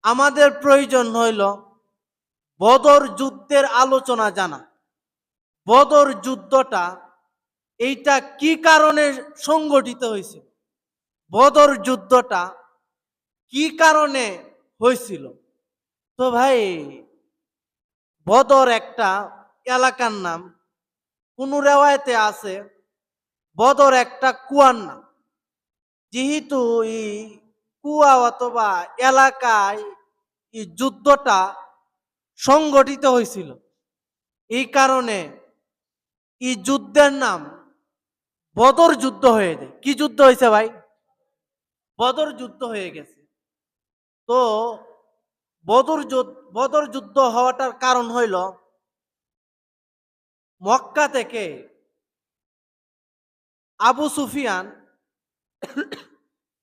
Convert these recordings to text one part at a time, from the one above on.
আমাদের প্রয়োজন হইল বদর যুদ্ধের আলোচনা জানা। বদর যুদ্ধটা এইটা কি কারণে সংগঠিত হয়েছিল, বদর যুদ্ধটা কি কারণে হয়েছিল। তো ভাই, বদর একটা এলাকার নাম, কোন রেওয়ায়তে আছে বদর একটা কুয়ার নাম। যেহেতু এই কুয়া অথবা এলাকায় এই যুদ্ধটা সংগঠিত হয়েছিল, এই কারণে এই যুদ্ধের নাম বদর যুদ্ধ হয়ে যায়। কি যুদ্ধ হয়েছে ভাই? বদর যুদ্ধ হয়ে গেছে। তো বদর যুদ্ধ হওয়াটার কারণ হইল মক্কা থেকে আবু সুফিয়ান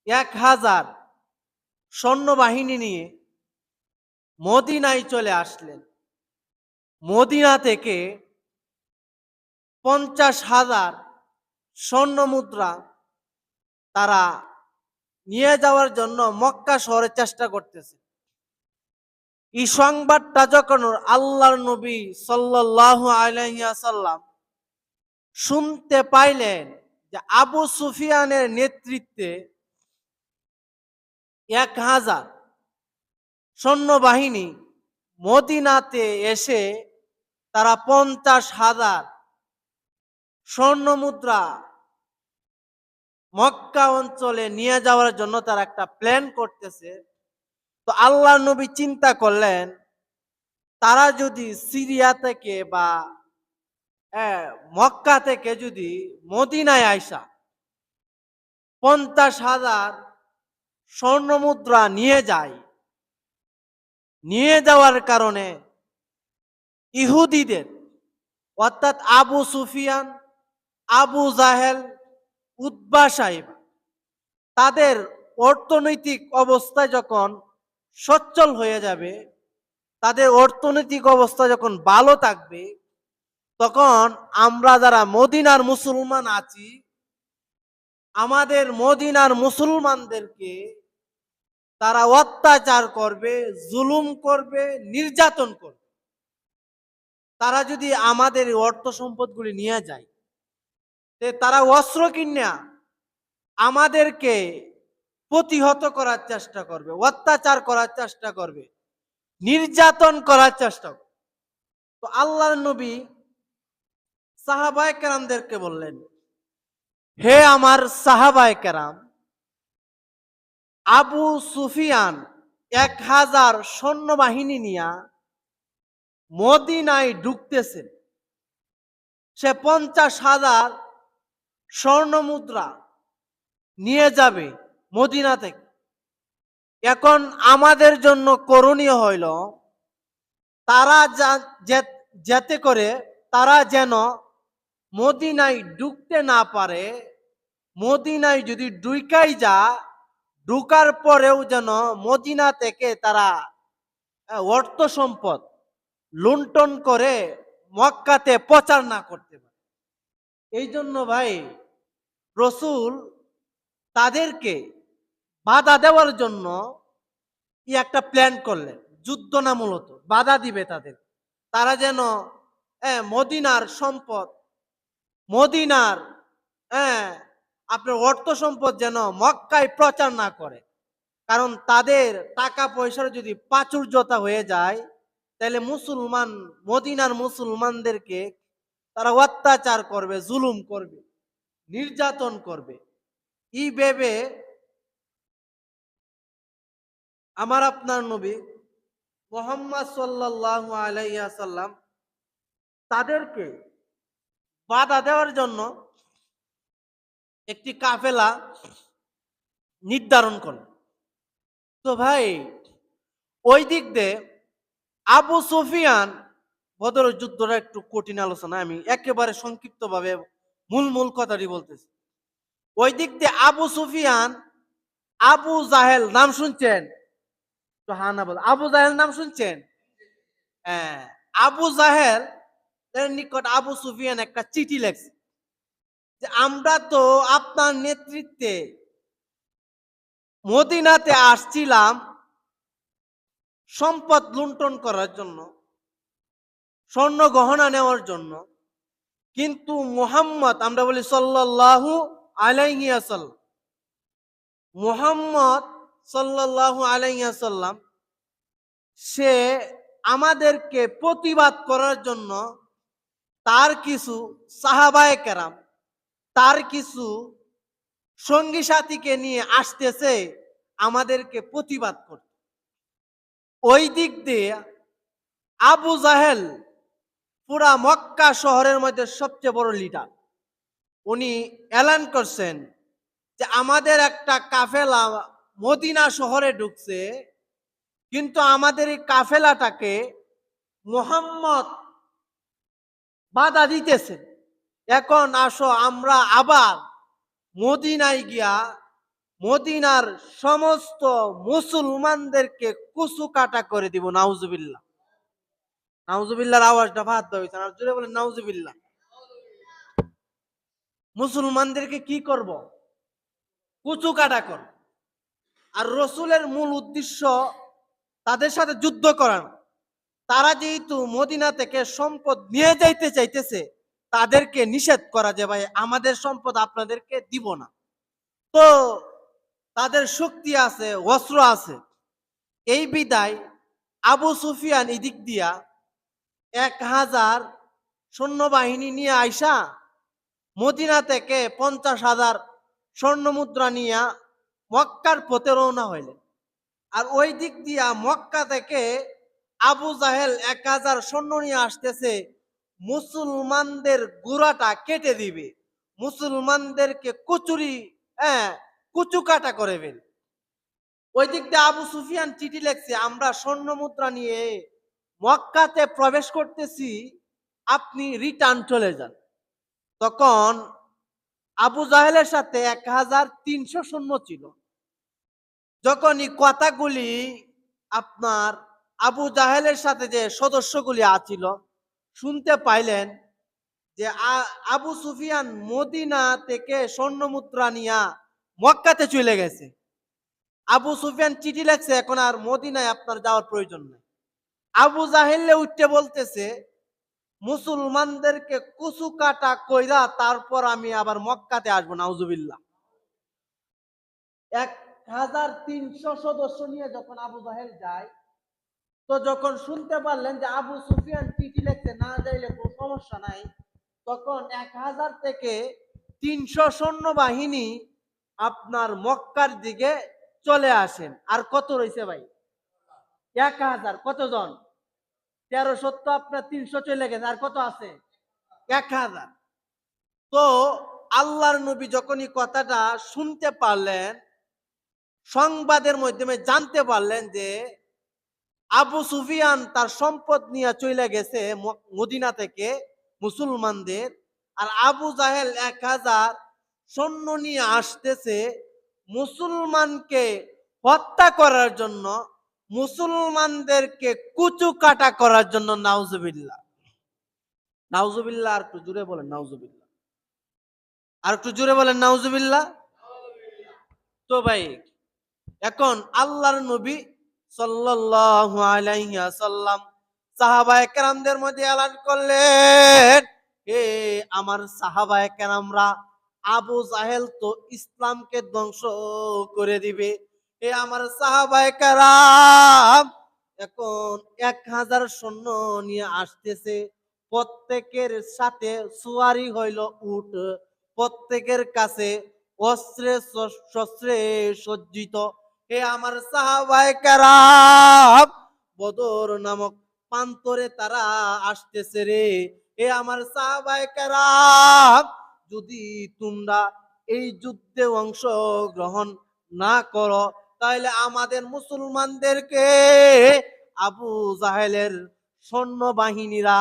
1000 সৈন্যবাহিনী নিয়ে মদিনায় চলে আসলেন। মদিনা থেকে 50,000 স্বর্ণ মুদ্রা তারা নিয়ে যাওয়ার জন্য মক্কা শহরে চেষ্টা করতেছে। এই সংবাদটা যখন আল্লাহর নবী সাল্লাল্লাহু আলাইহি ওয়াসাল্লাম শুনতে পাইলেন যে আবু সুফিয়ানের নেতৃত্বে 1000 সৈন্যবাহিনী মদিনাতে এসে তারা 50,000 স্বর্ণ মুদ্রা মক্কা অঞ্চলে নিয়ে যাওয়ার জন্য তারা একটা প্ল্যান করতেছে। তো আল্লাহ নবী চিন্তা করলেন, তারা যদি সিরিয়া থেকে বা মক্কা থেকে যদি মদিনায় আইসা 50,000 স্বর্ণ মুদ্রা নিয়ে যায়, নিয়ে যাওয়ার কারণে ইহুদিদের অর্থাৎ আবু সুফিয়ান, আবু জাহেল, উতবা সাহেবা তাদের অর্থনৈতিক অবস্থা যখন সচ্ছল হয়ে যাবে, তাদের অর্থনৈতিক অবস্থা যখন ভালো থাকবে, তখন আমরা যারা মদিনার মুসলমান আছি, আমাদের মদিনার মুসলমানদেরকে তারা অত্যাচার করবে, জুলুম করবে, নির্যাতন করবে। তারা যদি আমাদের অর্থ সম্পদগুলি নিয়ে যায়, তারা অস্ত্র কিনা আমাদেরকে প্রতিহত করার চেষ্টা করবে, অত্যাচার করার চেষ্টা করবে, নির্যাতন করার চেষ্টা করবে। তো আল্লাহর নবী সাহাবায়ে কেরামদেরকে বললেন, হে আমার সাহাবায়ে কেরাম, আবু সুফিয়ান 1000 সৈন্যবাহিনী নিয়া মদিনায় ঢুকতেছেন। সে 50,000 স্বর্ণ মুদ্রা নিয়ে যাবে মদিনা থেকে। এখন আমাদের জন্য করণীয় হইল, তারা যাতে করে তারা যেন মদিনায় ঢুকতে না পারে। মদিনায় যদি ঢুকাই যা, ঢুকার পরেও যেন মদিনা থেকে তারা অর্থ সম্পদ লুণ্ঠন করে মক্কাতে প্রচার না করতে পারে। এই জন্য ভাই, রসুল তাদেরকে বাধা দেওয়ার জন্য একটা প্ল্যান করলেন। যুদ্ধ না, মূলত বাধা দিবে তাদের, তারা যেন মদিনার সম্পদ, মদিনার আপনার অর্থ সম্পদ যেন মক্কায় প্রচার না করে। কারণ তাদের টাকা পয়সার যদি প্রাচুর্যতা হয়ে যায়, তাহলে মদিনার মুসলমানদেরকে তারা অত্যাচার করবে, জুলুম করবে, নির্যাতন করবে। এই ভেবে আমার আপনার নবী মুহাম্মদ সাল্লাল্লাহু আলাইহি ওয়াসাল্লাম তাদেরকে বাধা দেওয়ার জন্য একটি কাফেলা নির্ধারণ করলেন। তো ভাই, ওই দিক দিয়ে আবু সুফিয়ান, বদর যুদ্ধটা একটু কঠিন আলোচনা, আমি একেবারে সংক্ষিপ্তভাবে মূল কথাটি বলতেছি। ওই দিক দিয়ে আবু সুফিয়ান, আবু জাহেল নাম শুনছেন? তো হ্যাঁ না বল, আবু জাহেল নাম শুনছেন? হ্যাঁ, আবু জাহেল এর নিকট আবু সুফিয়ান একটা চিঠি লেখছে যে আমরা তো আপনার নেতৃত্বে মদিনাতে আসছিলাম, সম্পদ লুণ্ঠন করার জন্য, স্বর্ণ গহনা নেওয়ার জন্য। কিন্তু মুহাম্মদ, আমরা বলি সাল্লাল্লাহু আলাইহি ওয়াসাল্লাম, মুহাম্মদ সাল্লাল্লাহু আলাইহি ওয়াসাল্লাম সে আমাদেরকে প্রতিবাদ করার জন্য তার কিছু সাহাবায়ে কেরাম, তার কিছু সঙ্গী সাথীকে নিয়ে আসতেছে আমাদেরকে প্রতিবাদ করতে। ওই দিক দিয়ে আবু জাহেল পুরা মক্কা শহরের মধ্যে সবচেয়ে বড় লিডার। উনি এলান করছেন যে আমাদের একটা কাফেলা মদিনা শহরে ঢুকছে, কিন্তু আমাদের এই কাফেলাটাকে মুহাম্মদ বাধা দিতেছে। এখন আসো আমরা আবার মদিনায় গিয়া মদিনার সমস্ত মুসলমানদেরকে কুচু কাটা করে দিব। নাউজুবিল্লাহ। নাউজুবিল্লাহর আওয়াজটা বাদ হয়েছে, আর জোরে বলেন নাউজুবিল্লাহ। মুসলমানদেরকে কি করব? কুচু কাটা কর। আর রসুলের মূল উদ্দেশ্য তাদের সাথে যুদ্ধ করানো। তারা যেহেতু মদিনা থেকে সম্পদ নিয়ে যাইতে চাইতেছে, তাদেরকে নিষেধ করা যে ভাই আমাদের সম্পদ আপনাদেরকে দিব না। তো তাদের শক্তি আছে, অস্ত্র আছে, এই বিদায় আবু সুফিয়ান এদিক দিয়া 1000 সৈন্যবাহিনী নিয়ে আইসা মদিনা থেকে 50,000 স্বর্ণ মুদ্রা নিয়ে মক্কার পথে রওনা হইলেন। আর ওই দিক দিয়া মক্কা থেকে আবু জাহেল 1000 সৈন্য নিয়ে আসতেছে, মুসলমানদের গুড়াটা কেটে দিবে, মুসলমানদেরকে কুচু কাটা করে ফেল। ওই দিক দিয়ে আবু সুফিয়ান চিঠি লিখছে, আমরা স্বর্ণ মুদ্রা নিয়ে মক্কাতে প্রবেশ করতেছি, আপনি রিটার্ন চলে যান। তখন আবু জাহেলের সাথে 1300 সৈন্য ছিল। যখন এই কথাগুলি আপনার আবু জাহেলের সাথে যে সদস্যগুলি আছিল শুনতে পাইলেন যে আবু সুফিয়ান মদিনা থেকে স্বর্ণ মুদ্রা নিয়া মক্কাতে চলে গেছে, আবু সুফিয়ান চিঠি লেখছে, এখন আর মদিনায় আপনার যাওয়ার প্রয়োজন নেই। আবু জাহেলে উঠতে বলতেছে, মুসলমানদেরকে কুচু কাটা কইরা তারপর আমি আবার মক্কাতে আসবো। নাউজুবিল্লাহ। 1300 সদস্য নিয়ে যখন আবু জাহেল যায়, তো যখন শুনতে পারলেন যে আবু সুফিয়ান চিঠি লিখতে, না যাইলে কোনো সমস্যা নাই, তখন 1000 থেকে 300 সৈন্যবাহিনী আপনার মক্কার দিকে চলে আসেন। আর কত রয়েছে ভাই? 1000। কতজন? 1300 তো আপনার 300 চলে গেছে, আর কত আছে? 1000। তো আল্লাহর নবী যখন এই কথাটা শুনতে পারলেন, সংবাদের মাধ্যমে জানতে পারলেন যে আবু সুফিয়ান তার সম্পদ নিয়ে চলে গেছে মদিনা থেকে মুসলমানদের, আর আবু জাহেল 1000 সৈন্য নিয়ে আসতেছে মুসলমানকে হত্যা করার জন্য, মুসলমানদেরকে কুচু কাটা করার জন্য। নাউজুবিল্লাহ। নাউজুবিল্লাহ। আর একটু জোরে বলেন নাউজুবিল্লাহ। আর একটু জোরে বলেন নাউজুবিল্লাহ। তো ভাই এখন আল্লাহর নবী সাল্লাল্লাহু আলাইহি ওয়াসাল্লাম সাহাবায়ে কেরামদের মধ্যে এলান করলেন, হে আমার সাহাবায়ে কেরামরা, আবু জাহেল তো ইসলামকে ধ্বংস করে দিবে। হে আমার সাহাবায়ে কেরাম, এখন 1000 সৈন্য নিয়ে আসতেছে, প্রত্যেকের সাথে সুয়ারি হইল উট, প্রত্যেকের কাছে অস্ত্রে শস্ত্রে সজ্জিত। হে আমার সাহাবায়ে কেরাম, বদর নামক প্রান্তরে তারা আসতেছে রে। হে আমার সাহাবায়ে কেরাম, যদি তোমরা এই যুদ্ধে অংশ গ্রহণ না করো, তাহলে আমাদের মুসলমানদেরকে আবু জাহেলের সৈন্যবাহিনীরা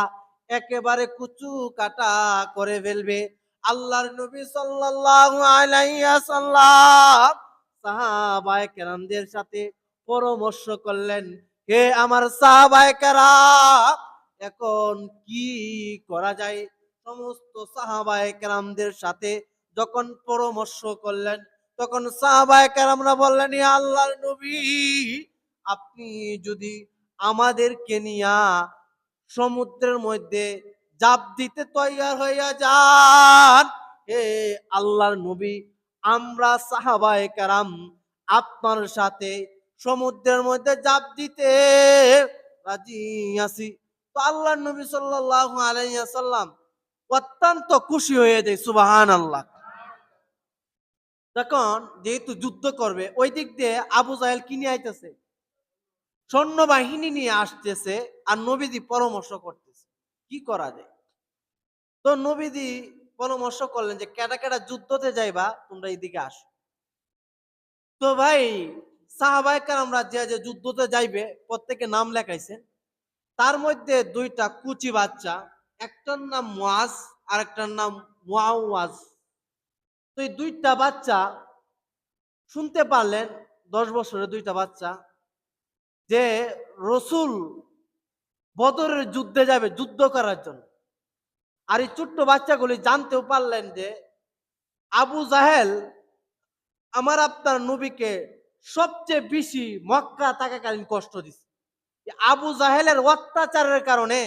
একেবারে কুচু কাটা করে ফেলবে। আল্লাহর নবী সাল্লাল্লাহু আলাইহি ওয়াসাল্লাম সাহাবায়ে কেরামদের সাথে পরামর্শ করলেন, হে আমার সাহাবায়ে কেরাম, এখন কি করা যায়? সমস্ত সাহাবায়ে কেরামদের সাথে যখন পরামর্শ করলেন, তখন সাহাবায়ে কেরামরা বললেন, হে আল্লাহর নবী, আপনি যদি আমাদেরকে নিয়া সমুদ্রের মধ্যে জাপ দিতে তৈয়ার হইয়া যান। হে আল্লাহর নবী, আমরা সাহাবায়ে কেরাম আপনার সাথে সমুদ্রের মধ্যে জাপ দিতে রাজি আছি। তো আল্লাহর নবী সাল্লাল্লাহু আলাইহি ওয়াসাল্লাম অত্যন্ত খুশি হয়ে যায়। সুবহানাল্লাহ। তখন যেহেতু যুদ্ধ করবে, ওই দিক দিয়ে আবু জাহেল কি নিয়ে আইতেছে? সৈন্যবাহিনী নিয়ে আসতেছে, আর নবীজি পরামর্শ করতেছে কি করা যায়। তো নবীজি পরামর্শ করলেন যে কেডা কেডা যুদ্ধতে যাইবা, তোমরা এইদিকে আসো। তো ভাই, সাহাবায়ে কেরামরা যে যে যুদ্ধতে যাইবে প্রত্যেকে নাম লেখাইছেন। তার মধ্যে দুইটা কুচি বাচ্চা, একটার নাম মুআজ আর একটার নাম মুআওয়াজ। তো এই দুইটা বাচ্চা শুনতে পারলেন, 10 বছরের দুইটা বাচ্চা, যে রসুল বদরের যুদ্ধে যাবে যুদ্ধ করার জন্য। আর এই ছোট্ট বাচ্চাগুলি জানতেও পারলেন যে আবু জাহেল আমার আপনার নবীকে সবচেয়ে বেশি মক্কা থাকাকালীন কষ্ট দিচ্ছে। আবু জাহেলের অত্যাচারের কারণে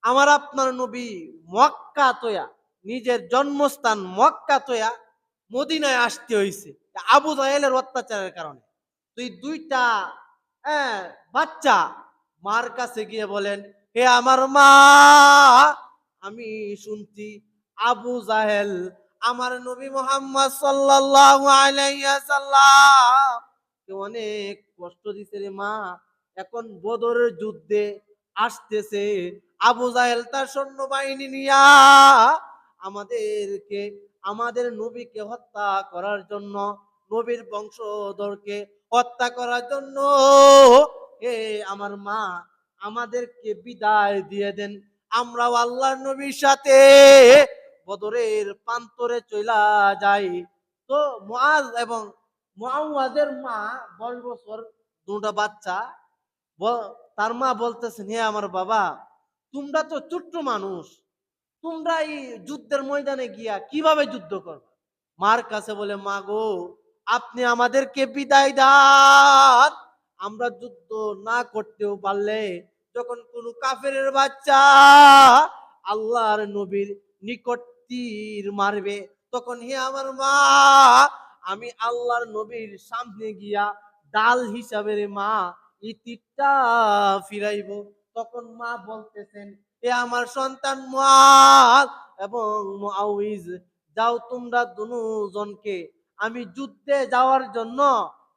আমার আপনার নবী মক্কা তোয়া, নিজের জন্মস্থান মক্কা তোয়া মদিনায় আসতে হয়েছে আবু জাহেলের অত্যাচারের কারণে। তো এই দুইটা হ্যাঁ বাচ্চা মার কাছে গিয়ে বলেন, হে আমার মা, আমি শুনছি আবু জাহেল আমার নবী মুহাম্মদ সাল্লাল্লাহু আলাইহি ওয়াসাল্লাম অনেক কষ্ট দিছে রে মা। এখন বদরের যুদ্ধে আসতেছে, আবু জাহেল তার সৈন্যবাহিনী নিয়া আমাদেরকে, আমাদের নবীকে হত্যা করার জন্য, নবীর বংশধরকে হত্যা করার জন্য। হে আমার মা, আমাদেরকে বিদায় দিয়ে দেন, আমরাও আল্লাহর নবীর সাথে বদরের প্রান্তরে চইলা যাই। তো মুআজ এবং মুআওয়াজের মা 10 বছর, দুটা বাচ্চা, তার মা বলতেছেন, হে আমার বাবা, তোমরা তো ছোট্ট মানুষ, তোমরা এই যুদ্ধের ময়দানে গিয়া কিভাবে যুদ্ধ করবে? মার কাছে বলে, মা গো, আপনি আমাদেরকে বিদায় দান, আমরা যুদ্ধ না করতেও পারলে যখন কোন কাফেরের বাচ্চা আল্লাহর নবীর নিকট তীর মারবে, তখন হে আমার মা, আমি আল্লাহর নবীর সামনে গিয়া ডাল হিসাবে রে মা এই তীরটা ফিরাইব। তখন মা বলতেছেন, এ আমার সন্তান মুআজ এবং মুআউইজ, যাও তোমরা দুজনকে আমি যুদ্ধে যাওয়ার জন্য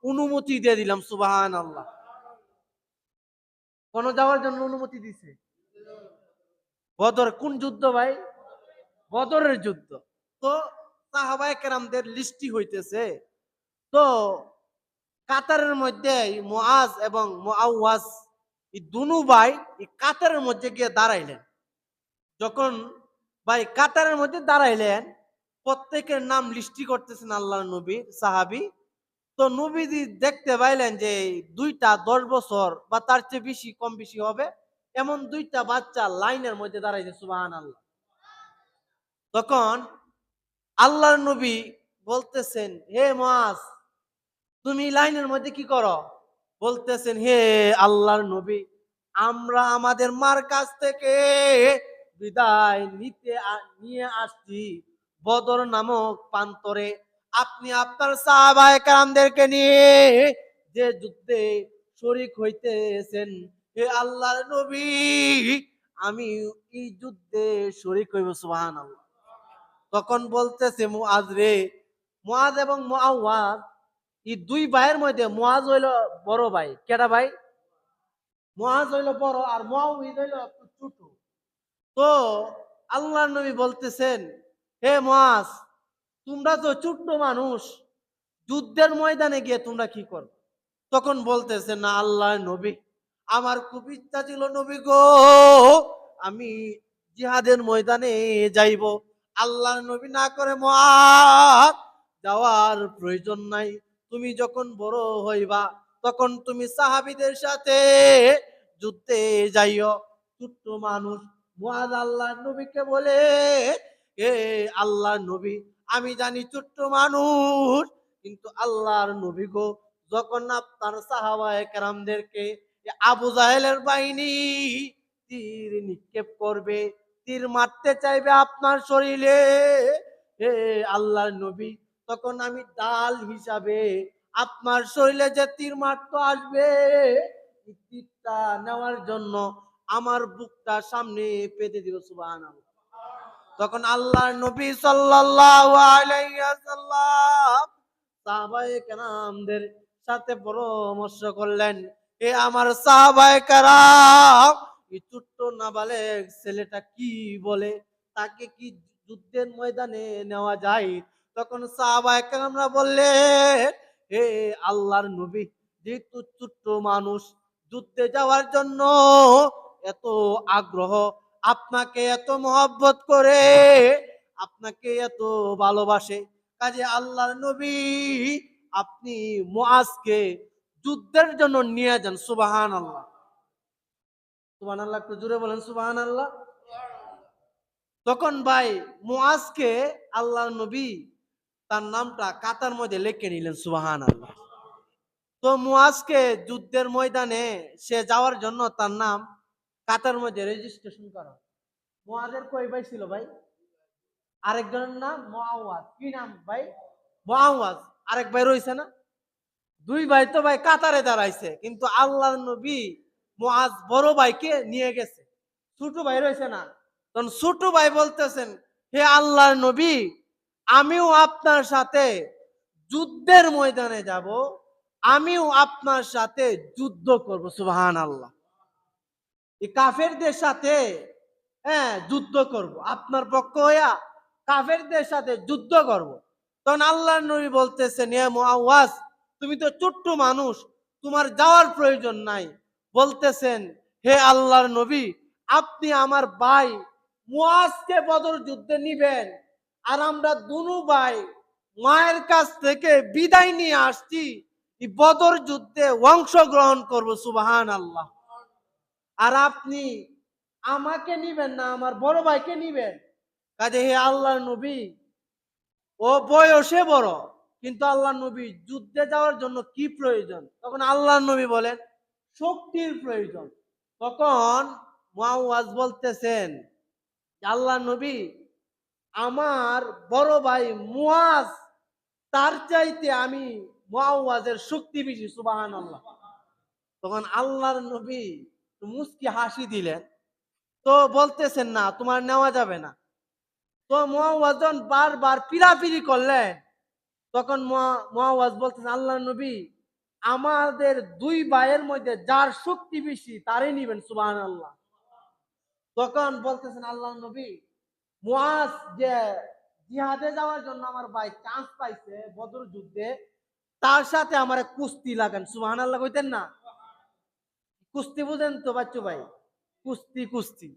অনুমতি দিয়ে দিলাম। সুবহানাল্লাহ। কোন যাওয়ার জন্য অনুমতি দিছে? বদর কোন যুদ্ধ ভাই? বদরের যুদ্ধ। তো সাহাবায়ে কেরামদের লিস্টি হইতেছে। তো কাতারের মধ্যে মুআজ এবং মুআওয়াজ এই দুনু ভাই এই কাতারের মধ্যে গিয়ে দাঁড়াইলেন। যখন ভাই কাতারের মধ্যে দাঁড়াইলেন, প্রত্যেকের নাম লিস্টি করতেছেন আল্লাহর নবী সাহাবী। তো নবীজি দেখতে পাইলেন যে দুইটা 10 বছর বা তার চেয়ে বেশি, কম বেশি হবে এমন দুইটা বাচ্চা লাইনের মধ্যে দাঁড়াইছে। সুবহানাল্লাহ। তখন আল্লাহর নবী বলতেছেন, হে মুআজ, তুমি লাইনের মধ্যে কি করো? বলতেছেন, হে আল্লাহর নবী, আমরা আমাদের মার কাছ থেকে বিদায় নিয়ে আসছি বদর নামক প্রান্তরে। আপনি আপনার সাহাবায়ে কেরামদেরকে নিয়ে যে যুদ্ধে শরীক হইতেছেন, হে আল্লাহর নবী, আমি এই যুদ্ধে শরীক হইব। সুবহানাল্লাহ। তখন বলতেছে মুআজ রে, মুআজ এবং মুআওয়াজ এই দুই ভাইয়ের মধ্যে মুআজ হইল বড় ভাই। কেডা ভাই? মুআজ হইল বড় আর মুআউইজ হইল ছোট। তো আল্লাহর নবী বলতেছেন, হে মুআজ, তোমরা তো ছোট্ট মানুষ, যুদ্ধের ময়দানে গিয়ে তোমরা কি করবে? তখন বলতেছে, না আল্লাহর নবী, আমার খুব ইচ্ছা ছিল নবী গো, আমি জিহাদের ময়দানে যাইব। আল্লাহর নবী না করে, মুআজ, যাওয়ার প্রয়োজন নাই, তুমি যখন বড় হইবা তখন তুমি সাহাবীদের সাথে যুদ্ধে যাইও। ছোট্ট মানুষ মুআজ আল্লাহর নবীকে বলে, এ আল্লাহর নবী, আমি জানি ছোট্ট মানুষ, কিন্তু আল্লাহর নবী গো, যখন আপনার সাহাবায়ে কেরামদেরকে আবু জাহেলের বাহিনী তীর নিক্ষেপ করবে, তীর মারতে চাইবে আপনার শরীরে, হে আল্লাহর নবী, তখন আমি ঢাল হিসাবে আপনার শরীরে যে তীর মারতে আসবে, তীরটা নেওয়ার জন্য আমার বুকটা সামনে পেতে দিল। সুবহানাল্লাহ। তখন আল্লাহর নবী সাল্লাল্লাহু আলাইহি ওয়াসাল্লাম সাহাবায়ে কেরামদের সাথে পরামর্শ করলেন, এ আমার সাহাবায়ে কেরাম, এই ছোট্ট নাবালেগ ছেলেটা কি বলে, তাকে কি যুদ্ধের ময়দানে নেওয়া যায়? তখন সাহাবায়ে কেরামরা বললেন, হে আল্লাহর নবী, যেহেতু ছোট্ট মানুষ, যুদ্ধে যাওয়ার জন্য এত আগ্রহ, আপনাকে এত মহব্বত করে, আপনাকে এত ভালোবাসে, কাজে আল্লাহর নবী আপনি মুআজকে যুদ্ধের জন্য নিয়ে যান। সুবহানাল্লাহ। সুবহানাল্লাহ, একটু জোরে বলেন সুবহানাল্লাহ। তখন ভাই মুআজকে আল্লাহর নবী তার নামটা কাতার মধ্যে লিখে নিলেন। সুবহানাল্লাহ। তো মুআজকে যুদ্ধের ময়দানে সে যাওয়ার জন্য তার নাম কাতার মধ্যে রেজিস্ট্রেশন করা। মুআজের কয় ভাই ছিল ভাই? আরেকজনের নাম মুআওয়াজ। কি নাম ভাই? মুআওয়াজ। আরেক ভাই রয়েছে না? দুই ভাই তো ভাই কাতারে দাঁড়াইছে, কিন্তু আল্লাহর নবী মুআজ বড় ভাইকে নিয়ে গেছে, ছোট ভাই রয়েছে না। তখন ছোট ভাই বলতেছেন, হে আল্লাহর নবী, আমিও আপনার সাথে যুদ্ধের ময়দানে যাব, আমিও আপনার সাথে যুদ্ধ করব। সুবহানাল্লাহ। এই কাফেরদের সাথে যুদ্ধ করব, আপনার পক্ষ হইয়া কাফেরদের সাথে যুদ্ধ করব। তখন আল্লাহর নবী বলতেছেন, হে মুআওয়াজ, তুমি তো ছোট্ট মানুষ, তোমার যাওয়ার প্রয়োজন নাই। বলতেছেন, হে আল্লাহর নবী, আপনি আমার ভাই মুআজকে বদর যুদ্ধে নিবেন, আর আমরা দুনু ভাই মায়ের কাছ থেকে বিদায় নিয়ে আসছি, এই বদর যুদ্ধে অংশগ্রহণ করব। সুবহানাল্লাহ। আর আপনি আমাকে নিবেন না, আমার বড় ভাইকে নিবেন। কাজে হে আল্লাহর নবী, ও বয়সে বড়, কিন্তু আল্লাহর নবী যুদ্ধে যাওয়ার জন্য কি প্রয়োজন? তখন আল্লাহর নবী বলেন, শক্তির প্রয়োজন। তখন মুআওয়াজ বলতেছেন, আল্লাহর নবী, আমার বড় ভাই মুআজ, তার চাইতে আমি মুআওয়াজের শক্তি বেশি। সুবহানাল্লাহ। তখন আল্লাহর নবী মুস্কি হাসি দিলেন, তো বলতেছেন, না, তোমার নেওয়া যাবে না। তো মুআওয়াজ বারবার পিরাপিরি করলেন। তখন মুআওয়াজ বলতেছেন, আল্লাহর নবী, আমাদের দুই ভাইয়ের মধ্যে যার শক্তি বেশি তারই নিবেন। সুবহানাল্লাহ। তখন বলতেছেন আল্লাহর নবী, মুআজ যে জিহাদে যাওয়ার জন্য আমার ভাই চান্স পাইছে বদর যুদ্ধে, তার সাথে আমার কুস্তি লাগান। সুবহানাল্লাহ কইতেন না? কুস্তি বুঝেন তো বাচ্চু ভাই? কুস্তি কুস্তি।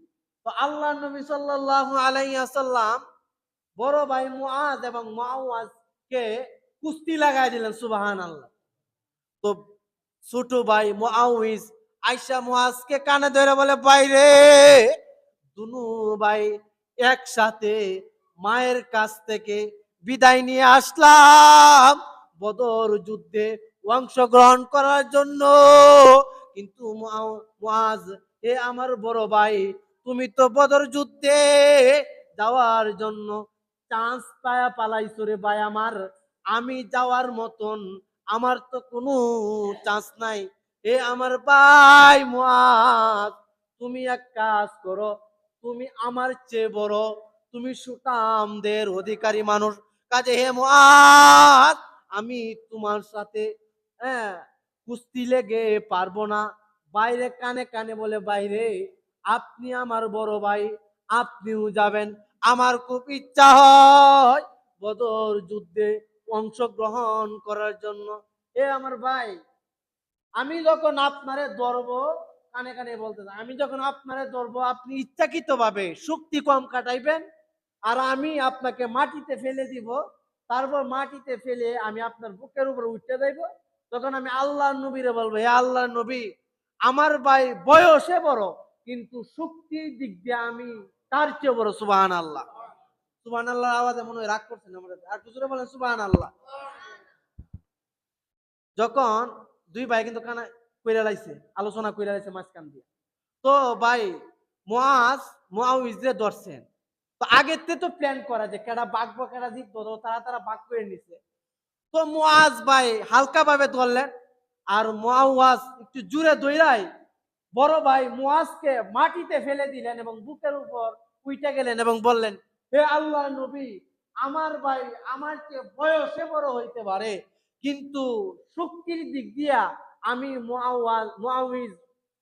তো আল্লাহর নবী সাল্লাল্লাহু আলাইহি ওয়াসাল্লাম বড় ভাই মুআজ এবং মুআওয়াজকে কুস্তি লাগাই দিলেন। সুবহানাল্লাহ। তো ছোট ভাই মুআউইজ আয়েশা মুআজকে কানে ধরে বলে, ভাই রে, দুনু ভাই একসাথে মায়ের কাছ থেকে বিদায় নিয়ে আসলাম বদর যুদ্ধে অংশগ্রহণ করার জন্য, কিন্তু মুআজ, এ আমার বড় ভাই, তুমি তো বদর যুদ্ধে যাওয়ার জন্য চান্স পায়া পালাইছো রে ভাই আমার, আমি যাওয়ার মতন আমার তো কোনো চান্স নাই। এ আমার ভাই মুআজ, তুমি এক কাজ করো, তুমি আমার চেয়ে বড়, তুমি সুঠামদের অধিকারী মানুষ, কাজে হে মুআজ, আমি তোমার সাথে হ্যাঁ কুস্তি লেগে পারবো না। বাইরে কানে কানে বলে, বাইরে, আপনি আমার বড় ভাই, আপনিও যাবেন, আমার খুব ইচ্ছা হয় বদর যুদ্ধে অংশগ্রহণ করার জন্য। এ আমার ভাই, আমি যখন আপনারে ধরবো, কানে কানে বলতে, আমি যখন আপনারে ধরবো, আপনি ইচ্ছাকৃত ভাবে শক্তি কম কাটাইবেন, আর আমি আপনাকে মাটিতে ফেলে দিব, তারপর মাটিতে ফেলে আমি আপনার বুকের উপর উঠতে যাইব। তখন আমি আল্লাহর নবীরে বলবো, হে আল্লাহর নবী, আমার ভাই বয়সে বড়, কিন্তু শক্তির দিক দিয়ে আমি তার চেয়ে বড়। সুবহানাল্লাহ। সুবহানাল্লাহ আওয়াজে মনে হয় রাগ করছেন আমাদের, আর কিছু বলেন সুবহানাল্লাহ। যখন দুই ভাই কিন্তু কইরা লাইছে, আলোচনা কইরা লাইছে মাঝখান দিয়ে। তো ভাই মুআউইজরে ধরছেন। তো আগের থেকে তো প্ল্যান করা যে কেডা বাঁকবো কেডা জিতবো, তো তারা বাঁক করে নিছে। তো মুআজ ভাই হালকা ভাবে ধরলেন, আর মুআওয়াজ একটু জুড়ে ধইরাই বড় ভাই মুআজকে মাটিতে ফেলে দিলেন এবং বুকের উপর উইঠে গেলেন এবং বললেন, হে আল্লাহর নবী, আমার ভাই আমার চেয়ে বয়সে বড় হইতে পারে, কিন্তু শক্তির দিক দিয়া আমি মুআউইজ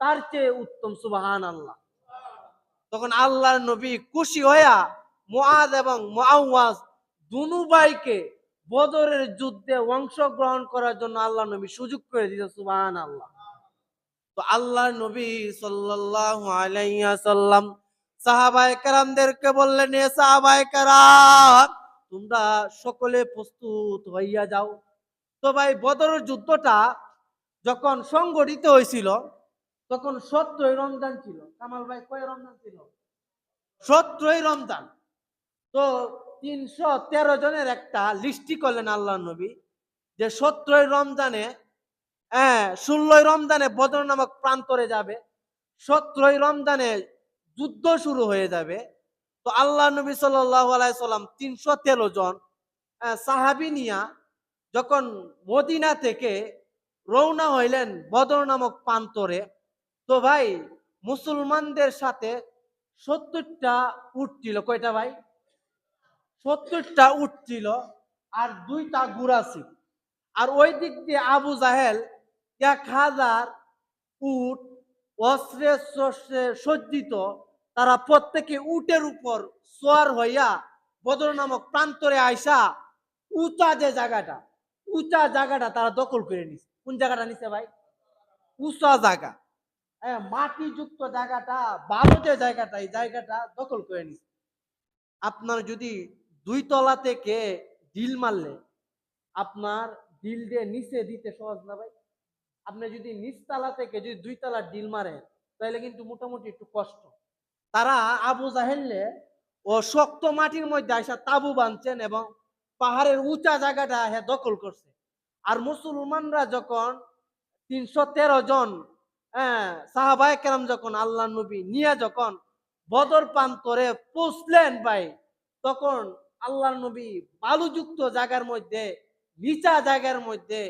তার চেয়ে উত্তম। সুবহানাল্লাহ। তখন আল্লাহর নবী খুশি হইয়া মুআজ এবং মুআওয়াজ দুনু ভাইকে বদরের যুদ্ধে অংশগ্রহণ করার জন্য আল্লাহ নবী সুযোগ করে দিয়েছে। সুবহানাল্লাহ। তো আল্লাহর নবী সাল্লাল্লাহু আলাইহি ওয়াসাল্লাম সাহাবায়ে কেরামদেরকে বললেন, এ সাহাবায়ে কেরাম, তোমরা সকলে প্রস্তুত হইয়া যাও। তো ভাই বদরের যুদ্ধটা যখন সংগঠিত হয়েছিল তখন 17 রমজান ছিল। কামাল ভাই কয় রমজান ছিল? 17 রমজান। তো 313 জনের একটা লিস্টি করলেন আল্লাহর নবী, যে 17 রমজানে, 16 রমজানে বদর নামক প্রান্তরে যাবে, 17 রমজানে যুদ্ধ শুরু হয়ে যাবে। তো আল্লাহ নবী সাল্লাল্লাহু আলাইহি সাল্লাম 313 জন সাহাবী নিয়া যখন মদিনা থেকে রওনা হইলেন বদর নামক প্রান্তরে, তো ভাই মুসলমানদের সাথে 70টা উট ছিল। কয়টা ভাই? 70টা উট ছিল আর 2টা ঘোড়া ছিল। আর ওই দিক দিয়ে আবু জাহেল 1000 উট অস্ত্রে শস্ত্রে সজ্জিত, তারা প্রত্যেকে উটের উপর সোয়ার হইয়া বদর নামক প্রান্তরে আইসা উঁচা জায়গাটা তারা দখল করে নিছে। কোন জায়গাটা নিছে ভাই? উঁচা জায়গা, মাটিযুক্ত জায়গাটা, ভালো যে জায়গাটা, এই জায়গাটা দখল করে নিছে। আপনার যদি 2 তলা থেকে ডিল মারলে আপনার ডিল দিয়ে নিচে দিতে সহজ না ভাই? আপনি যদি নিচতলা থেকে যদি 2 তলা ডিল মারেন তাহলে কিন্তু মোটামুটি একটু কষ্ট। তারা আবু জাহেলে ও শক্ত মাটির মধ্যে আইসা তাবু বাঁধছেন এবং পাহাড়ের উঁচা জায়গাটা দখল করছে। আর মুসলমানরা যখন 313 জন সাহাবায়ে কেরাম যখন আল্লাহ নবী নিয়ে যখন বদর প্রান্তরে পৌঁছলেন ভাই, তখন আল্লাহ নবী বালুযুক্ত জায়গার মধ্যে, নিচা জায়গার মধ্যে,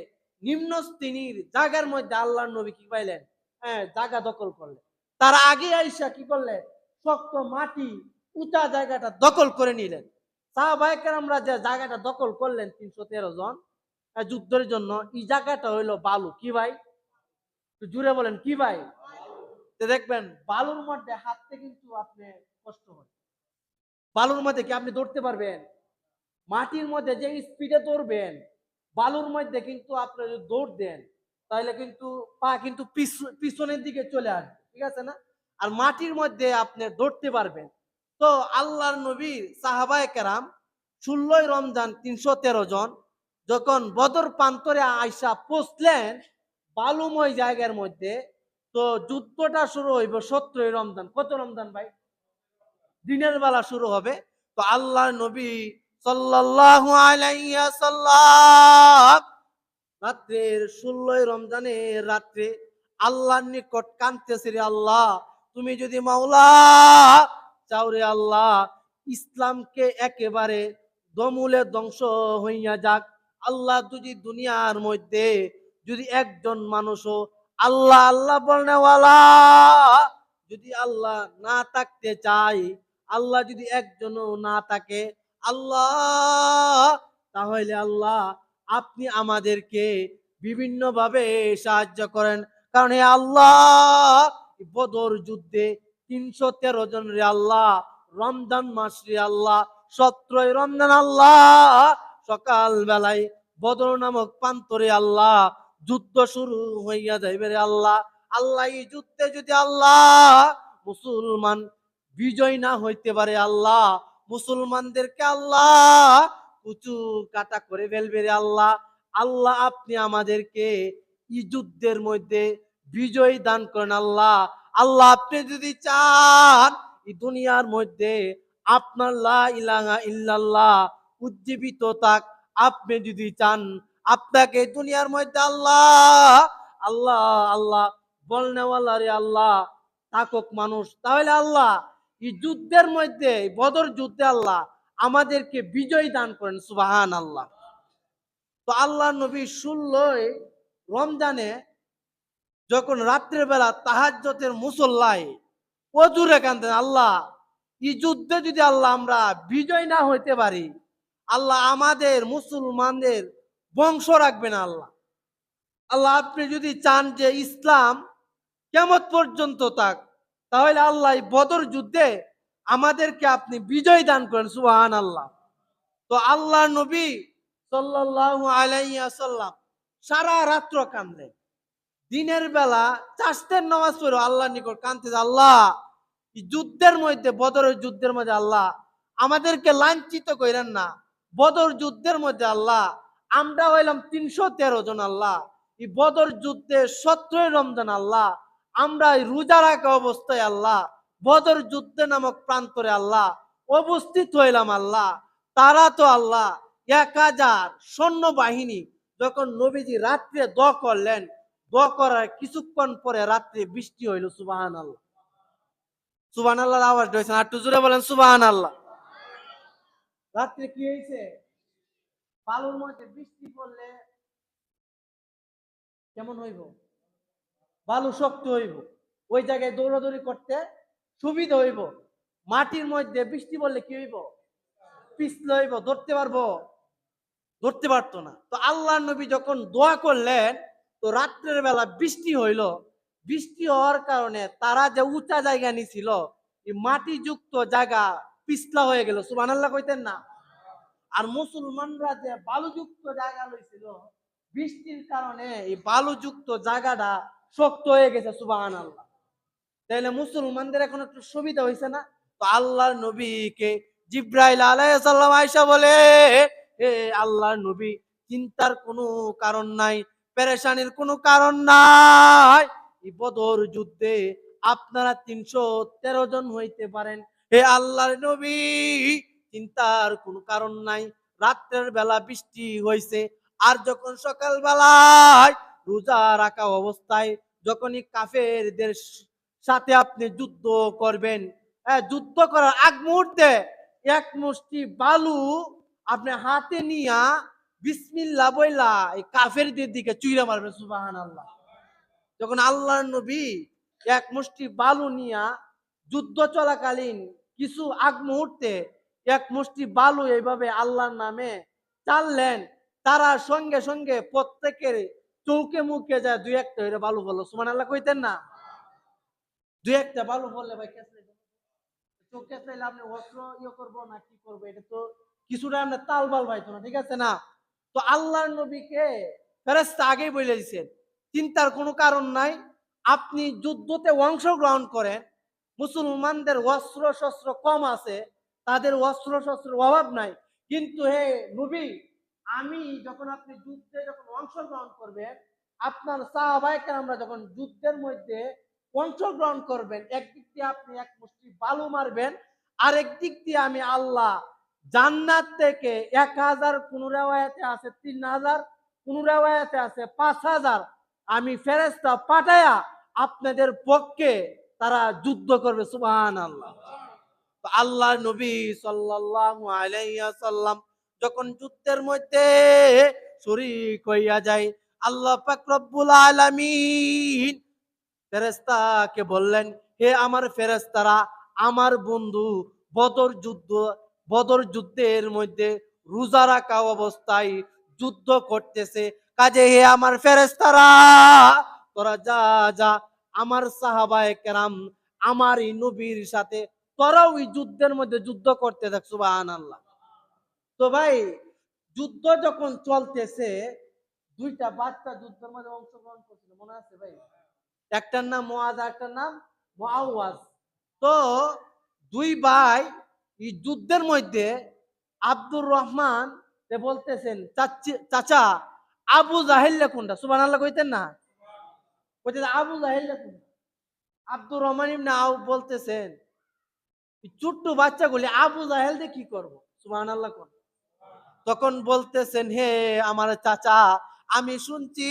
নিম্ন শ্রেণীর জায়গার মধ্যে আল্লাহ নবী কি পাইলেন? জায়গা দখল করলেন। তার আগে আইসা কি করলেন? শক্ত মাটি উঁচা জায়গাটা দখল করে নিলেন। সাহাবায়ে কেরামরা যে জায়গাটা দখল করলেন 313 জন যুদ্ধের জন্য, এই জায়গাটা হইলো বালু। কি ভাই? জুড়ে বলেন কি ভাই? দেখবেন বালুর মধ্যে হাঁটতে কিন্তু আপনি কষ্ট হয়। বালুর মধ্যে কি আপনি দৌড়তে পারবেন? মাটির মধ্যে যে স্পিডে দৌড়বেন, বালুর মধ্যে কিন্তু আপনি যদি দৌড় দেন তাহলে কিন্তু পা কিন্তু পিছনের দিকে চলে আসবে, ঠিক আছে না? আর মাটির মধ্যে আপনি দৌড়তে পারবেন। তো আল্লাহর নবীর সাহাবায়ে কেরাম 16 রমজান 313 জন যখন বদর প্রান্তরে আইসা পৌঁছলেন বালুময় জায়গার মধ্যে, তো যুদ্ধটা শুরু হইব 17 রমজান। কত রমজান ভাই? দিনের বেলা শুরু হবে। তো আল্লাহর নবী সাল্লাল্লাহু আলাইহি ওয়াসাল্লাম রাত্রের 16 রমজানের রাত্রে আল্লাহর নিকট কাঁদতেছে, রে আল্লাহ, তুমি যদি মাওলা চাও রে আল্লাহ, ইসলামকে একেবারে দমূলে ধ্বংস হইয়া যাক। আল্লাহ যদি দুনিয়ার মধ্যে যদি একজন মানুষও আল্লাহ আল্লাহ বলনেওয়ালা যদি আল্লাহ না থাকতে চাই, আল্লাহ যদি একজনও না থাকে, আল্লাহ তাহলে আল্লাহ আপনি আমাদেরকে বিভিন্ন ভাবে সাহায্য করেন। কারণ হে আল্লাহ, বদর যুদ্ধে 313 জন রে আল্লাহ, রমজান মাস রে আল্লাহ, 17 রমজান আল্লাহ, সকাল বেলায় বদর নামক প্রান্তরে আল্লাহ যুদ্ধ শুরু হইয়া যাইবে রে আল্লাহ। আল্লাহ এই যুদ্ধে যদি আল্লাহ মুসলমান বিজয় না হইতে পারে, আল্লাহ মুসলমানদেরকে আল্লাহ কুচু কাটা করে ফেলবে রে আল্লাহ। আল্লাহ আপনি আমাদেরকে এই যুদ্ধের মধ্যে বিজয় দান করেন আল্লাহ। আল্লাহ আপনি যদি চান এই দুনিয়ার মধ্যে আপনার লা ইলাহা ইল্লাল্লাহ উজ্জীবিত থাক, আপনি যদি চান আপনাকে দুনিয়ার মধ্যে আল্লাহ আল্লাহ আল্লাহ বলনেওয়ালা রে আল্লাহ থাকুক মানুষ। তাহলে আল্লাহ এই যুদ্ধের মধ্যে, বদর যুদ্ধে আল্লাহ আমাদেরকে বিজয় দান করেন, সুবহান আল্লাহ। তো আল্লাহ নবী 16 রমজানে যখন রাত্রের বেলা তাহাজ্জুদের মুসল্লায় অজুরে কাঁদেন, আল্লাহ এই যুদ্ধে যদি আল্লাহ আমরা বিজয় না হইতে পারি, আল্লাহ আমাদের মুসলমানদের বংশ রাখবেন আল্লাহ। আল্লাহ আপনি যদি চান যে ইসলাম কিয়ামত পর্যন্ত থাক, তাহলে আল্লাহ এই বদর যুদ্ধে আমাদেরকে আপনি বিজয় দান করেন, সুবহানাল্লাহ। তো আল্লাহ নবী সাল্লাল্লাহু আলাইহি ওয়াসাল্লাম সারা রাত্র কাঁদলেন। দিনের বেলা চাষতের নামাজ পড়ে আল্লাহর নিকট কাঁদতেছে, আল্লাহ এই যুদ্ধের মধ্যে, বদরের যুদ্ধের মধ্যে আল্লাহ আমাদেরকে লাঞ্ছিত করেন না। বদর যুদ্ধের মধ্যে আল্লাহ আমরা হইলাম 313 জন আল্লাহ। এই বদর যুদ্ধে 17 রমজান আল্লাহ আমরা এই রোজা রাখা অবস্থায় আল্লাহ বদর যুদ্ধে নামক প্রান্তরে আল্লাহ উপস্থিত হইলাম আল্লাহ। তারা তো আল্লাহ 1000 সৈন্যবাহিনী। যখন নবীজি রাত্রে দোয়া করলেন, দোয়া করার কিছুক্ষণ পরে রাত্রে বৃষ্টি হইল, সুবহানাল্লাহ। সুবহানাল্লাহর আওয়াজ হইছে না? একটু জোরে বলেন সুবহানাল্লাহ। রাত্রে কি হয়েছে? বালুর মধ্যে বৃষ্টি পড়লে কেমন হইব? বালু শক্ত হইব, ওই জায়গায় দৌড়াদৌড়ি করতে সুবিধা হইব। মাটির মধ্যে বৃষ্টি পড়লে কি হইব? পিছলে হইব, ধরতে পারবো? ধরতে পারতো না। তো আল্লাহ নবী যখন দোয়া করলেন, তো রাত্রের বেলা বৃষ্টি হইল। বৃষ্টি হওয়ার কারণে তারা যে উঁচা জায়গা নিছিল, এই মাটিযুক্ত জায়গা পিছলা হয়ে গেল, সুবহানাল্লাহ কইতেন না? আর মুসলমানরা যে বালুযুক্ত জায়গা লইছিল, বৃষ্টির কারণে এই বালুযুক্ত জায়গাটা শক্ত হয়ে গেছে, সুবহানাল্লাহ। তাহলে মুসলমানদের এখন একটু সুবিধা হয়েছে না? তো আল্লাহর নবীকে জিব্রাইল আলাইহিস সালাম আয়েশা বলে, হে আল্লাহর নবী, চিন্তার কোনো কারণ নাই, পেরেশানির কোনো কারণ নাই। এই বদর যুদ্ধে আপনারা 313 জন হইতে পারেন, হে আল্লাহর নবী, চিন্তার কোনো কারণ নাই। রাত্রের বেলা বৃষ্টি হয়েছে, আর যখন সকাল বেলায় রোজা রাখা অবস্থায় যখনই কাফেরদের সাথে আপনি যুদ্ধ করবেন, হ্যাঁ, যুদ্ধ করার আগ মুহূর্তে এক মুষ্টি বালু আপনি হাতে নিয়া বিসমিল্লাহ বইলা এই কাফেরদের দিকে চুইরা মারবেন, সুবহানাল্লাহ। যখন আল্লাহর নবী এক মুষ্টি বালু নিয়া যুদ্ধ চলাকালীন কিছু আগ মুহূর্তে এক মুষ্টি বালু এইভাবে আল্লাহর নামে চাললেন, তারা সঙ্গে সঙ্গে প্রত্যেকের চৌকে মুখে যায় দুই একটা হইরে বালু বললো, সুবহানাল্লাহ কইতেন না? দুই একটা বালু বললে ভাই চোখে চাইলে আপনি অস্ত্র ইয়ে করবো না কি করবো, এটা তো কিছুটা আমরা তাল বাল পাইতো না, ঠিক আছে না? তো আল্লাহর নবীকে ফেরেশতা আগেই বলে দিয়েছেন, চিন্তার কোনো কারণ নাই, আপনি যুদ্ধতে অংশগ্রহণ করেন। মুসলমানদের অস্ত্র শস্ত্র কম আছে, তাদের অস্ত্র শস্ত্রের অভাব নাই, কিন্তু হে নবী, আমি যখন আপনি যুদ্ধে যখন অংশগ্রহণ করবেন, আপনার সাহাবায়ে কেরামরা যখন যুদ্ধের মধ্যে অংশগ্রহণ করবেন, একদিক দিয়ে আপনি এক মুষ্টি বালু মারবেন, আর একদিক দিয়ে আমি আল্লাহ জান্নাত থেকে 1000, কোন রিওয়ায়াতে আছে 3000, কোন রিওয়ায়াতে আছে 5000 আমি ফেরেশতা পাঠায়া আপনাদের পক্ষে তারা যুদ্ধ করবে, সুবহানাল্লাহ। তো আল্লাহর নবী সাল্লাল্লাহু আলাইহি ওয়াসাল্লাম যখন যুদ্ধের মধ্যে শরীক হইয়া যায়, আল্লাহ পাক রব্বুল আলামিন ফেরেশতাকে বললেন, হে আমার ফেরেশতারা, আমার বন্ধু বদর যুদ্ধের মধ্যে রোজা রাখা অবস্থায় যুদ্ধ করতেছে, কাজে হে আমার ফেরেশতারা, তোরা যা যা আমার সাহাবায়ে কেরাম, আমার এই নবীর সাথে তোরাও এই যুদ্ধের মধ্যে যুদ্ধ করতে থাক, সুবহানাল্লাহ। তো ভাই, যুদ্ধ যখন চলতেছে, দুইটা বাচ্চা যুদ্ধের মধ্যে অংশগ্রহণ করছিল, মনে আছে ভাই? একটার নাম মুআজ, একটার নাম মুআওয়াজ। তো দুই ভাই এই যুদ্ধের মধ্যে আব্দুর রহমান বলতেছেন, চাচা আবু জাহেল কোনটা? সুবহানাল্লাহ কইতেন না? কইতেছে আবু জাহেল কোনটা? আব্দুর রহমান ইবনে আউফ বলতেছেন, ছোট্ট বাচ্চাগুলি আবু জাহেল দিয়ে কি করব? সুবহানাল্লাহ কোন? তখন বলতেছেন, হে আমার চাচা, আমি শুনছি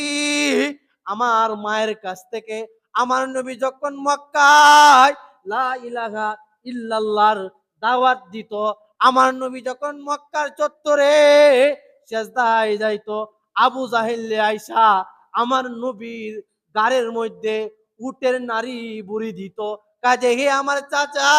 আমার মায়ের কাছ থেকে আমার নবী যখন মক্কায় লা ইলাহা ইল্লাল্লাহর দাওয়াত দিত, আমার নবী যখন মক্কার চত্বরে সেজদায় যাইতো, আবু জাহেল আইসা আমার নবীর গাড়ের মধ্যে উটের নারী বুড়ি দিত। কাজে হে আমার চাচা,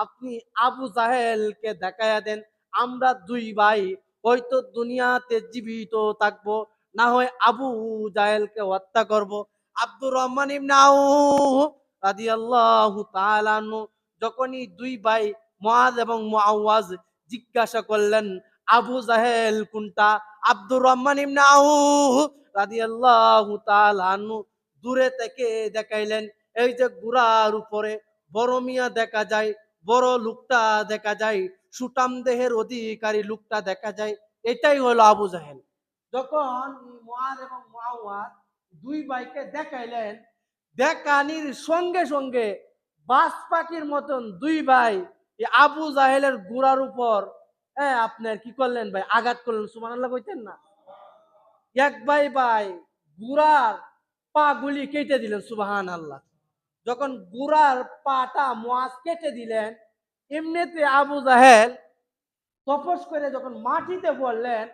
আপনি আবু জাহেলকে দেখাইয়া দেন, আমরা দুই ভাই হয়তো দুনিয়াতে জীবিত থাকবো, না হয় আবু জাহেলকে হত্যা করব। আব্দুর রহমান ইবনে আউফ রাদিয়াল্লাহু তাআলা আনহু যখনই দুই ভাই মুআজ এবং মুআওয়াজ জিজ্ঞাসা করলেন আবু জাহেল কোনটা, আব্দুর রহমান ইবনে আউফ রাদিয়াল্লাহু তাআলা আনহু দূরে থেকে দেখাইলেন, এই যে ঘোড়ার উপরে বড় মিয়া দেখা যায়, বড় লোকটা দেখা যায়, সুটাম দেহের অধিকারী লোকটা দেখা যায়, এটাই হলো আবু জাহেল। যখন মুআজ এবং মুআওয়াজ দুই ভাইকে দেখাইলেন, দেখানির সঙ্গে সঙ্গে বাজ পাখির মতন দুই ভাই আবু জাহেলের ঘোড়ার উপর আপনার কি করলেন ভাই, আঘাত করলেন। সুবহানাল্লাহ কইতেন না? এক ভাই ভাই ঘোড়ার পা গুলি কেটে দিলেন। সুবহানাল্লাহ। যখন ঘোড়ার পাটা মুআজ কেটে দিলেন, এমনিতে আবু জাহেল তপস করে যখন মাটিতে পড়লেন,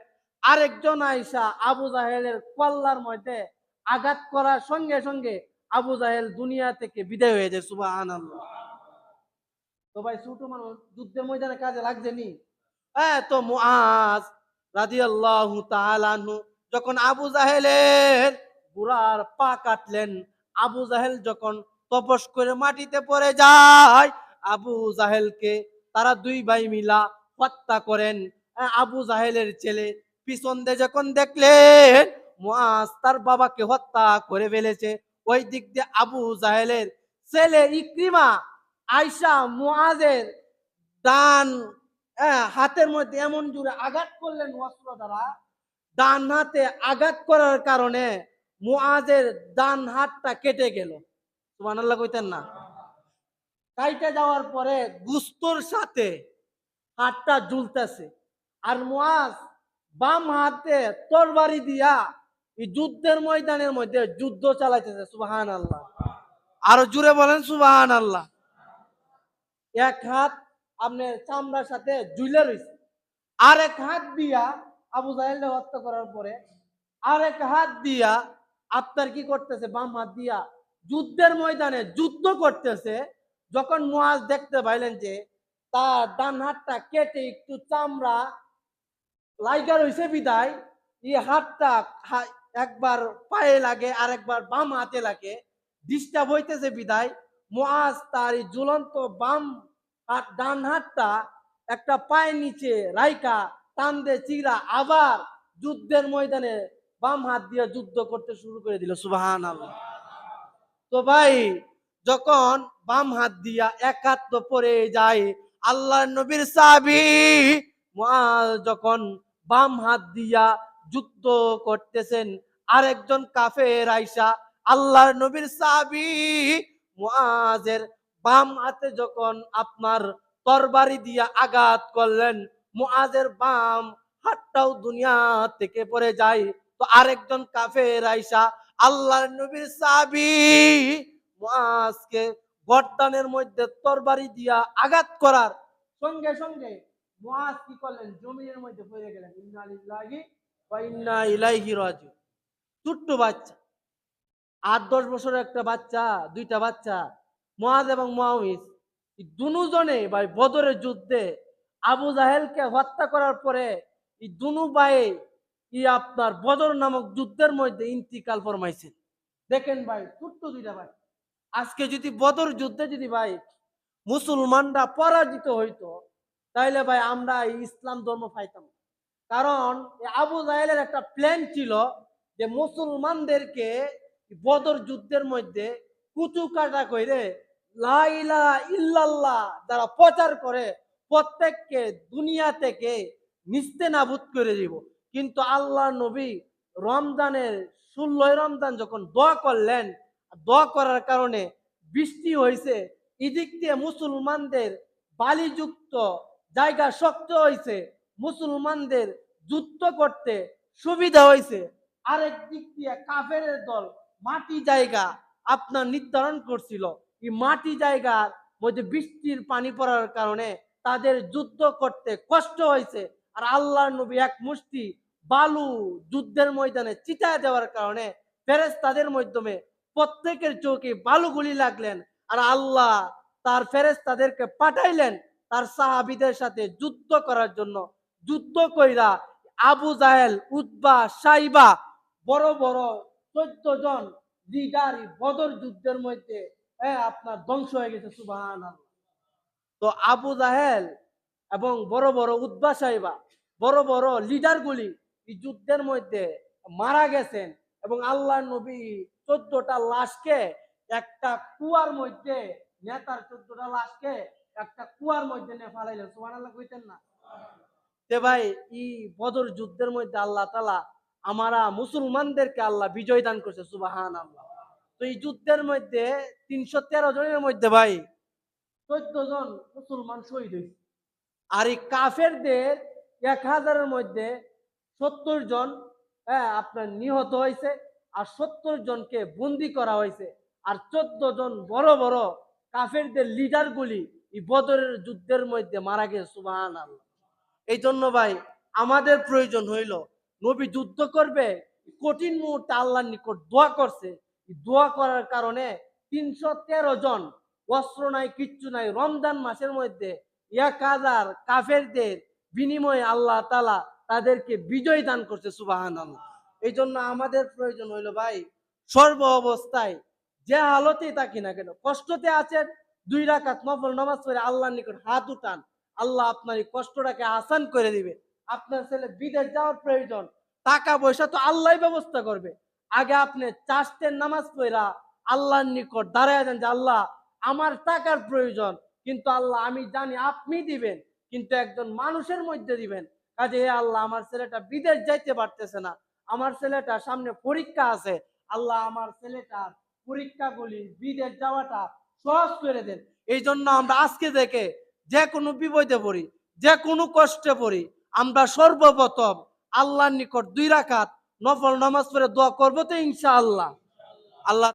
আরেকজন আইসা আবু জাহেলের কল্লার মধ্যে আঘাত করার সঙ্গে সঙ্গে আবু জাহেল দুনিয়া থেকে বিদায় হয়ে যায়। সুবহানাল্লাহ। তো ভাই ছোট মানুষ যুদ্ধের ময়দানে কাজে লাগছে নি? হ্যাঁ, তো মুআজ রাদিয়াল্লাহু তাআলা আনহু যখন আবু জাহেলের ঘোড়ার পা কাটলেন, আবু জাহেল যখন তপস করে মাটিতে পড়ে যায়, আবু জাহেলকে তারা দুই ভাই মিলা হত্যা করেন। আবু জাহেলের ছেলে পিছন দিয়ে যখন দেখলেন মুআজ তার বাবাকে হত্যা করে ফেলেছে, ওই দিক দিয়ে আবু জাহেলের ছেলে ইকরিমা আয়সা মুআজের ডান হাতের মধ্যে এমন জোরে আঘাত করলেন অস্ত্র দ্বারা, ডান হাতে আঘাত করার কারণে মুআজের ডান হাতটা কেটে গেল। সুবহানাল্লাহ কইতেন না? কাইটে যাওয়ার পরে গুস্তর সাথে হাতটা ঝুলতেছে, আর মুআজ বাম হাতে তরবারি দিয়া এই যুদ্ধের ময়দানের মধ্যে যুদ্ধ চালাইতেছে। সুবহানাল্লাহ। আরো জুড়ে বলেন সুবহানাল্লাহ। এক হাত আপনার চামড়ার সাথে ঝুলে রয়েছে, আরেক হাত দিয়া আবু জাহেলকে হত্যা করার পরে আরেক হাত দিয়া আপনার কি করতেছে, বাম হাত দিয়া যুদ্ধের ময়দানে যুদ্ধ করতেছে। যখন মুআজ দেখতে পাইলেন যে তার ডান হাতটা কেটে একটু চামড়া লাইগা রইছে বিদায়, এই হাতটা একবার পায়ে লাগে আর একবার বাম হাতে লাগে, ডিস্টার্ব হইতেছে বিদায় মুআজ তার এই ঝুলন্ত বাম হাত ডান হাতটা একটা পায়ের নিচে রাইকা টান দিয়ে চিরা আবার যুদ্ধের ময়দানে বাম হাত দিয়ে যুদ্ধ করতে শুরু করে দিল। সুবহানাল্লাহ। তো ভাই যখন বাম হাত দিয়া এক হাত তো পরে যায়, আল্লাহর নবীর সাহাবী মুআজ যখন বাম হাত দিয়া যুদ্ধ করতেছেন, আরেকজন কাফের আইসা আল্লাহর নবীর সাহাবী মুআজের বাম হাতে যখন আপনার তরবারি দিয়া আঘাত করলেন, মুআজের বাম হাতটাও দুনিয়া থেকে পড়ে যায়। তো আরেকজন কাফের আইসা আল্লাহর নবীর সাহাবী মুআজকে গর্দানের মধ্যে তরবারি দিয়া আঘাত করার সঙ্গে সঙ্গে মুআজ কি করলেন, জমিনের মধ্যে পড়ে গেলেন। ইন্না লিল্লাহি ওয়া ইন্না ইলাইহি রাজিউন। ছোট্ট বাচ্চা, ৮-১০ বছরের একটা বাচ্চা, দুইটা বাচ্চা, মুআজ এবং মুআউইজ দুজনে ভাই বদরের যুদ্ধে আবু জাহেলকে হত্যা করার পরে এই দুনু ভাই আপনার বদর নামক যুদ্ধের মধ্যে ইন্তিকাল ফরমাইছেন। দেখেন ভাই ছোট্ট দুইটা ভাই, আজকে যদি বদর যুদ্ধে যদি ভাই মুসলমানরা পরাজিত হইতো, তাইলে ভাই আমরা ইসলাম ধর্ম পাইতাম। কারণ আবু জাহেলের একটা প্ল্যান ছিল যে মুসলমানদেরকে বদর যুদ্ধের মধ্যে কুচু কাটা করে লা ইলাহা ইল্লাল্লাহ যারা প্রচার করে প্রত্যেককে দুনিয়া থেকে নিস্তেনাবুদ করে দিব। কিন্তু আল্লাহ নবী রমজানের ১৬ রমজান যখন দোয়া করলেন, দোয়া করার কারণে বৃষ্টি হয়েছে, এদিক দিয়ে মুসলমানদের বালিযুক্ত জায়গা শক্ত হয়েছে, মুসলমানদের যুদ্ধ করতে সুবিধা হয়েছে। আরেক দিক দিয়ে কাফেরের দল মাটি জায়গা আপনার নির্ধারণ করছিল। এই মাটি জায়গার মধ্যে বৃষ্টির পানি পড়ার কারণে তাদের যুদ্ধ করতে কষ্ট হয়েছে। আর আল্লাহর নবী এক মুষ্টি বালু যুদ্ধের ময়দানে চিতায় দেওয়ার কারণে ফেরেশতাদের মাধ্যমে প্রত্যেকের চোখে বালুগুলি লাগলেন। আর আল্লাহ তার ফেরেশতাদেরকে পাঠাইলেন তার সাহাবীদের সাথে যুদ্ধ করার জন্য। যুদ্ধ কইরা আবু জাহেল, উতবা, সাইবা বড় বড় 14 জন লিডার বদর যুদ্ধের মধ্যে আপনার ধ্বংস হয়ে গেছে। সুবহানাল্লাহ। তো আবু জাহেল এবং বড় বড় উতবা, সাইবা বড় বড় লিডারগুলি এই যুদ্ধের মধ্যে মারা গেছেন এবং আল্লাহর নবী 14টা লাশকে একটা কুয়ার মধ্যে, নেতার 14টা লাশকে একটা কুয়ার মধ্যে নিয়ে ফালাইলেন। সুবহানাল্লাহ কইতেন না? যে ভাই এই বদর যুদ্ধের মধ্যে আল্লাহ তাআলা আমারা মুসলমানদেরকে আল্লাহ বিজয় দান করছে। সুবহানাল্লাহ। তো এই যুদ্ধের মধ্যে 313 জনের মধ্যে ভাই 14 জন মুসলমান শহীদ হয়েছে। আর এই কাফেরদের 1000-এর মধ্যে 70 জন আপনার নিহত হয়েছে আর 70 জনকে বন্দী করা হয়েছে। আর 14 জন বড় বড় কাফেরদের লিডারগুলি এই বদরের যুদ্ধের মধ্যে মারা গেছে। সুবহানাল্লাহ। এই জন্য ভাই আমাদের প্রয়োজন হইল নবী যুদ্ধ করবে, কঠিন মুহূর্তে আল্লাহর নিকট দোয়া করছে। দোয়া করার কারণে 313 জন, অস্ত্র নাই কিচ্ছু নাই, রমজান মাসের মধ্যে 1000 কাফেরদের বিনিময়ে আল্লাহ তাআলা তাদেরকে বিজয় দান করছে। সুবহানাল্লাহ। এই জন্য আমাদের প্রয়োজন হইল ভাই সর্ব অবস্থায় যে হালতেই থাকি না কেন, কষ্টতে আছেন 2 রাকাত নফল নামাজ পড়ে আল্লাহর নিকট হাত উঠান, আল্লাহ আপনার এই কষ্টটাকে আসান করে দিবে। আপনার ছেলে বিদেশ যাওয়ার প্রয়োজন, টাকা পয়সা তো আল্লাহই ব্যবস্থা করবে। আগে আপনি চাষতের নামাজ পড়া আল্লাহর নিকট দাঁড়ায় দেন যে আল্লাহ আমার টাকার প্রয়োজন, কিন্তু আল্লাহ আমি জানি আপনি দিবেন, কিন্তু একজন মানুষের মধ্যে দিবেন। কাজে হে আল্লাহ আমার ছেলেটা বিদেশ যাইতে পারতেছে না, আমার ছেলেটা সামনে পরীক্ষা আছে, আল্লাহ আমার ছেলেটার পরীক্ষাগুলি বিদেশ যাওয়াটা সহজ করে দেন। এই জন্য আমরা আজকে থেকে যে কোনো বিপদে পড়ি, যে কোনো কষ্টে পড়ি, আমরা সর্বপ্রথম আল্লাহর নিকট 2 রাকাত নফল নামাজ পড়ে দোয়া করবো তো ইনশাআল্লাহ। আল্লাহ